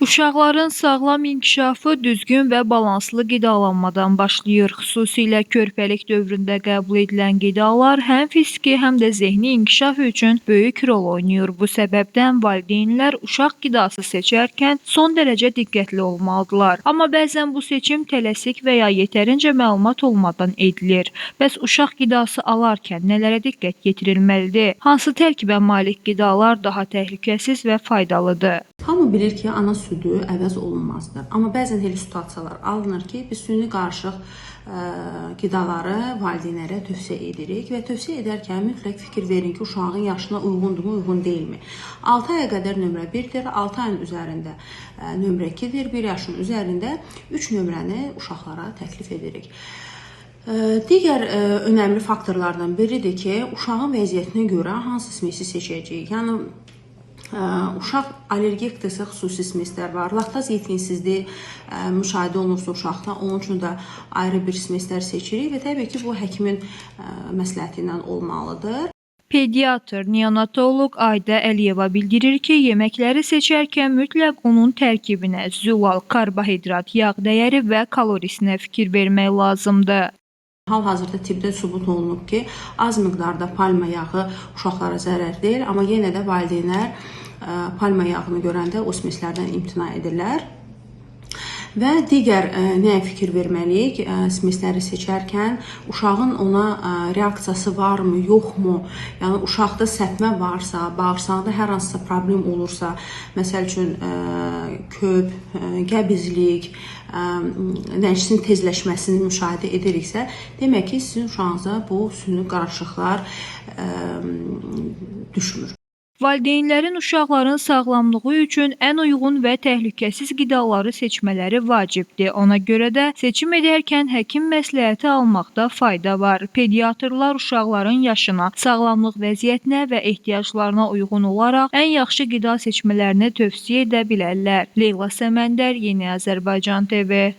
Uşaqların sağlam inkişafı düzgün və balanslı qidalanmadan başlayır. Xüsusilə körpəlik dövründə qəbul edilən qidalar həm fiziki, həm də zehni inkişaf üçün böyük rol oynayır. Bu səbəbdən valideynlər uşaq qidası seçərkən son dərəcə diqqətli olmalıdırlar. Amma bəzən bu seçim tələsik və ya yetərincə məlumat olmadan edilir. Bəs uşaq qidası alarkən nələrə diqqət yetirilməlidir? Hansı tərkibə malik qidalar daha təhlükəsiz və faydalıdır? Hamı bilir ki, ana südü əvəz olunmazdır. Amma bəzən elə situasiyalar alınır ki, biz süni qarışıq qidaları valideynlərə tövsiyə edirik və tövsiyə edərkən mütləq fikir verin ki, uşağın yaşına uyğundurmu, uyğun deyilmi? 6 aya qədər nömrə 1-dir, 6 ayın üzərində nömrə 2-dir, 1 yaşın üzərində 3 nömrəni uşaqlara təklif edirik. Digər önəmli faktorlardan biridir ki, uşağın vəziyyətinə görə hansı smesi seçəcəyik? Yəni, uşaq allergikdirsə xüsusi smeslər var. Laktaz yetkinsizliyi müşahidə olunursa uşaqda, onun üçün də ayrı bir smeslər seçirik və təbii ki, bu həkimin məsləhəti ilə olmalıdır. Pediatr, neonatoloq Ayda Əliyeva bildirir ki, yeməkləri seçərkən mütləq onun tərkibinə, zülal, karbohidrat, yağ dəyəri və kalorisinə fikir vermək lazımdır. Hal-hazırda tibbdə sübut olunub ki, az miqdarda palma yağı uşaqlara zərər deyil, amma yenə də valideynlər palma yağını görəndə o smeslərdən imtina edirlər. Və digər nəyə fikir verməliyik? Smesləri seçərkən uşağın ona reaksiyası varmı, yoxmu? Yəni uşaqda səpmə varsa, bağırsağında hər hansısa problem olursa, məsəl üçün köp, qəbizlik, nəşsin tezləşməsini müşahidə ediriksə, demək ki, sizin uşağınıza bu süni qarışıqlar düşmür. Valideynlərin uşaqların sağlamlığı üçün ən uyğun və təhlükəsiz qidaları seçmələri vacibdir. Ona görə də seçim edərkən həkim məsləhəti almaqda fayda var. Pediatrlar uşaqların yaşına, sağlamlıq vəziyyətinə və ehtiyaclarına uyğun olaraq ən yaxşı qida seçmələrini tövsiyə edə bilərlər. Leyla Səməndər, Yeni Azərbaycan TV.